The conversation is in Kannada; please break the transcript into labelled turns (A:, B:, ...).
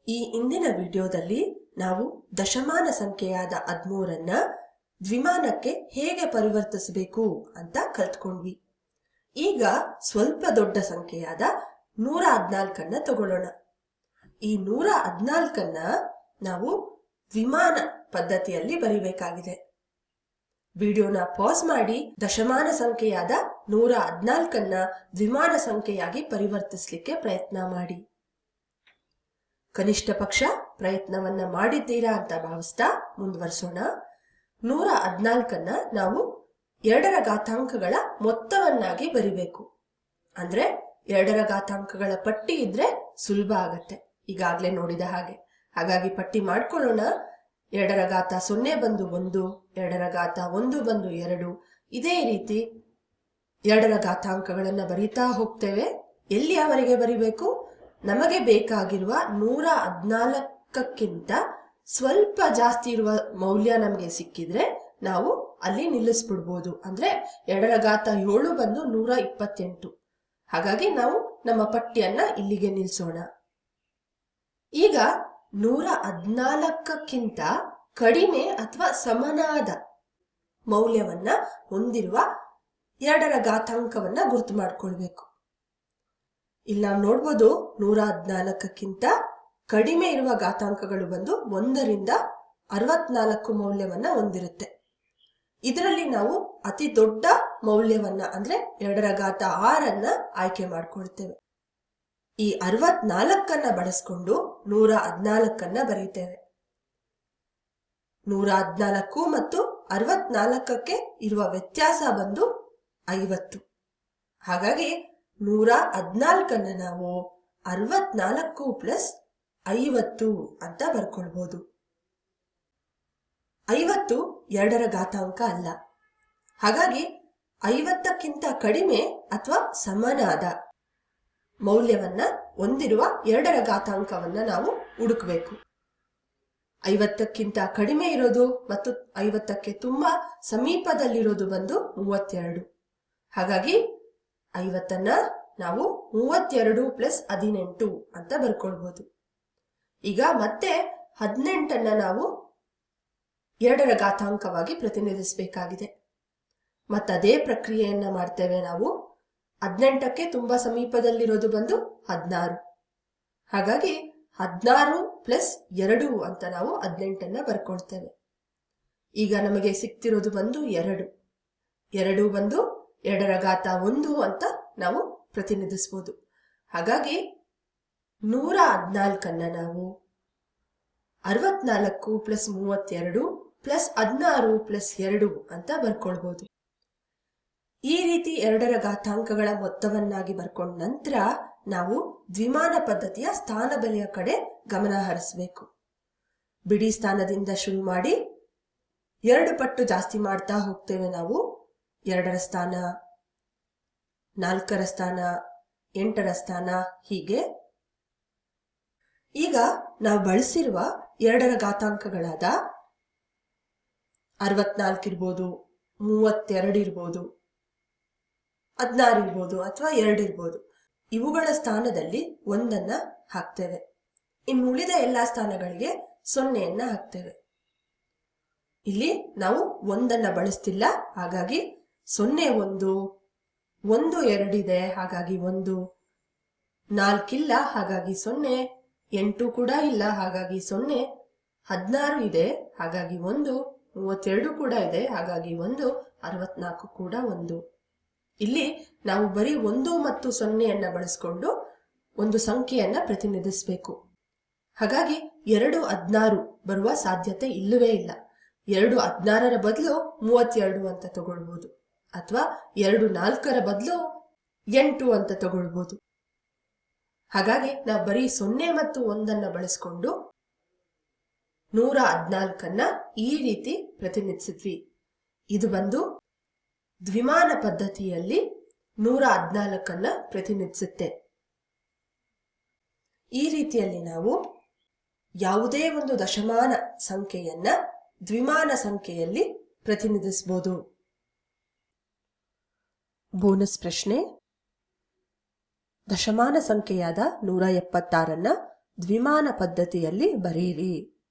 A: ಈ ಇಂದಿನ ವಿಡಿಯೋದಲ್ಲಿ ನಾವು ದಶಮಾನ ಸಂಖ್ಯೆಯಾದ 13ನ್ನ ದ್ವಿಮಾನಕ್ಕೆ ಹೇಗೆ ಪರಿವರ್ತಿಸಬೇಕು ಅಂತ ಕಲ್ತ್ಕೊಂಡ್ವಿ. ಈಗ ಸ್ವಲ್ಪ ದೊಡ್ಡ ಸಂಖ್ಯೆಯಾದ 114ನ್ನ ತಗೊಳ್ಳೋಣ. ಈ 114ನ್ನ ನಾವು ದ್ವಿಮಾನ ಪದ್ಧತಿಯಲ್ಲಿ ಬರಿಬೇಕಾಗಿದೆ. ವಿಡಿಯೋನ ಪಾಸ್ ಮಾಡಿ ದಶಮಾನ ಸಂಖ್ಯೆಯಾದ 114ನ್ನ ದ್ವಿಮಾನ ಸಂಖ್ಯೆಯಾಗಿ ಪರಿವರ್ತಿಸಲಿಕ್ಕೆ ಪ್ರಯತ್ನ ಮಾಡಿ. ಕನಿಷ್ಠ ಪಕ್ಷ ಪ್ರಯತ್ನವನ್ನ ಮಾಡಿದ್ದೀರಾ ಅಂತ ಭಾವಿಸ್ತಾ ಮುಂದುವರಿಸೋಣ. 114ನ್ನ ನಾವು 2ರ ಘಾತಾಂಕಗಳ ಮೊತ್ತವನ್ನಾಗಿ ಬರಿಬೇಕು. ಅಂದ್ರೆ 2ರ ಘಾತಾಂಕಗಳ ಪಟ್ಟಿ ಇದ್ರೆ ಸುಲಭ ಆಗತ್ತೆ, ಈಗಾಗಲೇ ನೋಡಿದ ಹಾಗೆ. ಹಾಗಾಗಿ ಪಟ್ಟಿ ಮಾಡ್ಕೊಳ್ಳೋಣ. 2ರ ಘಾತ 0 ಬಂದು 1, 2ರ ಘಾತ 1 ಬಂದು 2. ಇದೇ ರೀತಿ 2ರ ಘಾತಾಂಕಗಳನ್ನ ಬರೀತಾ ಹೋಗ್ತೇವೆ. ಎಲ್ಲಿಯವರೆಗೆ ಬರಿಬೇಕು? ನಮಗೆ ಬೇಕಾಗಿರುವ 114ಕ್ಕಿಂತ ಸ್ವಲ್ಪ ಜಾಸ್ತಿ ಇರುವ ಮೌಲ್ಯ ನಮಗೆ ಸಿಕ್ಕಿದ್ರೆ ನಾವು ಅಲ್ಲಿ ನಿಲ್ಲಿಸ್ಬಿಡ್ಬೋದು. ಅಂದ್ರೆ 2ರ ಘಾತ 7 ಬಂದು 128. ಹಾಗಾಗಿ ನಾವು ನಮ್ಮ ಪಟ್ಟಿಯನ್ನ ಇಲ್ಲಿಗೆ ನಿಲ್ಸೋಣ. ಈಗ 114ಕ್ಕಿಂತ ಕಡಿಮೆ ಅಥವಾ ಸಮನಾದ ಮೌಲ್ಯವನ್ನ ಹೊಂದಿರುವ 2ರ ಘಾತಾಂಕವನ್ನ ಗುರುತು ಮಾಡ್ಕೊಳ್ಬೇಕು. ಇಲ್ಲಿ ನಾವು ನೋಡ್ಬೋದು 114ಕ್ಕಿಂತ ಕಡಿಮೆ ಇರುವ ಘಾತಾಂಕಗಳು ಬಂದು 1ರಿಂದ 64 ಮೌಲ್ಯವನ್ನ ಹೊಂದಿರುತ್ತೆ. ಇದರಲ್ಲಿ ನಾವು ಅತಿ ದೊಡ್ಡ ಮೌಲ್ಯವನ್ನ ಅಂದ್ರೆ 2ರ ಘಾತ 6ನ್ನ ಆಯ್ಕೆ ಮಾಡ್ಕೊಳ್ತೇವೆ. ಈ 64ನ್ನ ಬಳಸ್ಕೊಂಡು 114ನ್ನ ಬರೀತೇವೆ. 114 ಮತ್ತು 64ಕ್ಕೆ ಇರುವ ವ್ಯತ್ಯಾಸ ಬಂದು 50. ಹಾಗಾಗಿ 114ನ್ನ ನಾವು 64 ಪ್ಲಸ್ 50 ಅಂತ ಬರ್ಕೊಳ್ಬಹುದು. 50 2ರ ಘಾತಾಂಕ ಅಲ್ಲ. ಹಾಗಾಗಿ 50ಕ್ಕಿಂತ ಕಡಿಮೆ ಅಥವಾ ಸಮನಾದ ಮೌಲ್ಯವನ್ನ ಹೊಂದಿರುವ 2ರ ಘಾತಾಂಕವನ್ನ ನಾವು ಹುಡುಕಬೇಕು. 50ಕ್ಕಿಂತ ಕಡಿಮೆ ಇರೋದು ಮತ್ತು 50ಕ್ಕೆ ತುಂಬಾ ಸಮೀಪದಲ್ಲಿರೋದು ಬಂದು 32. ಹಾಗಾಗಿ 50ನ್ನ ನಾವು 32 ಪ್ಲಸ್ 18 ಅಂತ ಬರ್ಕೊಳ್ಬಹುದು. ಈಗ ಮತ್ತೆ 18ನ್ನ ನಾವು 2ರ ಘಾತಾಂಕವಾಗಿ ಪ್ರತಿನಿಧಿಸಬೇಕಾಗಿದೆ. ಮತ್ತದೇ ಪ್ರಕ್ರಿಯೆಯನ್ನ ಮಾಡ್ತೇವೆ ನಾವು. 18ಕ್ಕೆ ತುಂಬಾ ಸಮೀಪದಲ್ಲಿರೋದು ಬಂದು 16. ಹಾಗಾಗಿ 16 ಪ್ಲಸ್ 2 ಅಂತ ನಾವು 18ನ್ನ ಬರ್ಕೊಳ್ತೇವೆ. ಈಗ ನಮಗೆ ಸಿಕ್ತಿರೋದು ಬಂದು 2. 2 ಬಂದು 2ರ ಘಾತ 1 ಅಂತ ನಾವು ಪ್ರತಿನಿಧಿಸಬಹುದು. ಹಾಗಾಗಿ 114ನ್ನ ನಾವು 64 ಪ್ಲಸ್ 32 ಪ್ಲಸ್ 16 ಪ್ಲಸ್ 2 ಅಂತ ಬರ್ಕೊಳ್ಬಹುದು. ಈ ರೀತಿ 2ರ ಘಾತಾಂಕಗಳ ಮೊತ್ತವನ್ನಾಗಿ ಬರ್ಕೊಂಡ ನಂತರ ನಾವು ದ್ವಿಮಾನ ಪದ್ಧತಿಯ ಸ್ಥಾನ ಬೆಲೆಯ ಕಡೆ ಗಮನ ಹರಿಸಬೇಕು. ಬಿಡಿ ಸ್ಥಾನದಿಂದ ಶುರು ಮಾಡಿ 2 ಪಟ್ಟು ಜಾಸ್ತಿ ಮಾಡ್ತಾ ಹೋಗ್ತೇವೆ ನಾವು. 2ರ ಸ್ಥಾನ, 4ರ ಸ್ಥಾನ, 8ರ ಸ್ಥಾನ, ಹೀಗೆ. ಈಗ ನಾವು ಬಳಸಿರುವ 2ರ ಘಾತಾಂಕಗಳಾದ 64 ಇರ್ಬೋದು, 32 ಇರ್ಬೋದು, 16 ಇರ್ಬೋದು ಅಥವಾ 2 ಇರ್ಬೋದು. ಇವುಗಳ ಸ್ಥಾನದಲ್ಲಿ 1ನ್ನ ಹಾಕ್ತೇವೆ. ಇನ್ನು ಉಳಿದ ಎಲ್ಲಾ ಸ್ಥಾನಗಳಿಗೆ 0ನ್ನ ಹಾಕ್ತೇವೆ. ಇಲ್ಲಿ ನಾವು 1ನ್ನ ಬಳಸ್ತಿಲ್ಲ, ಹಾಗಾಗಿ 0 1, 1 2 ಇದೆ, ಹಾಗಾಗಿ 1, 4 ಇಲ್ಲ, ಹಾಗಾಗಿ 0, 8 ಕೂಡ ಇಲ್ಲ, ಹಾಗಾಗಿ 0, 16 ಇದೆ, ಹಾಗಾಗಿ 1, 32 ಕೂಡ ಇದೆ, ಹಾಗಾಗಿ 1, 64 ಕೂಡ 1. ಇಲ್ಲಿ ನಾವು ಬರೀ 1 ಮತ್ತು 0ನ್ನ ಬಳಸ್ಕೊಂಡು ಒಂದು ಸಂಖ್ಯೆಯನ್ನ ಪ್ರತಿನಿಧಿಸಬೇಕು. ಹಾಗಾಗಿ 2 16 ಬರುವ ಸಾಧ್ಯತೆ ಇಲ್ಲವೇ ಇಲ್ಲ. 2 16ರ ಬದಲು 32 ಅಂತ ತಗೊಳ್ಬಹುದು, ಅಥವಾ 2 4ರ ಬದಲು 8 ಅಂತ ತಗೊಳ್ಬಹುದು. ಹಾಗಾಗಿ ನಾವು ಬರೀ 0 ಮತ್ತು 1ನ್ನ ಬಳಸ್ಕೊಂಡು 114ನ್ನ ಈ ರೀತಿ ಪ್ರತಿನಿಧಿಸಿದ್ವಿ. ಇದು ಬಂದು ದ್ವಿಮಾನ ಪದ್ಧತಿಯಲ್ಲಿ 114ನ್ನ ಪ್ರತಿನಿಧಿಸುತ್ತೆ. ಈ ರೀತಿಯಲ್ಲಿ ನಾವು ಯಾವುದೇ ಒಂದು ದಶಮಾನ ಸಂಖ್ಯೆಯನ್ನ ದ್ವಿಮಾನ ಸಂಖ್ಯೆಯಲ್ಲಿ ಪ್ರತಿನಿಧಿಸಬಹುದು. ಬೋನಸ್ ಪ್ರಶ್ನೆ: ದಶಮಾನ ಸಂಖ್ಯೆಯಾದ 176ನ್ನ ದ್ವಿಮಾನ ಪದ್ಧತಿಯಲ್ಲಿ ಬರೆಯಿರಿ.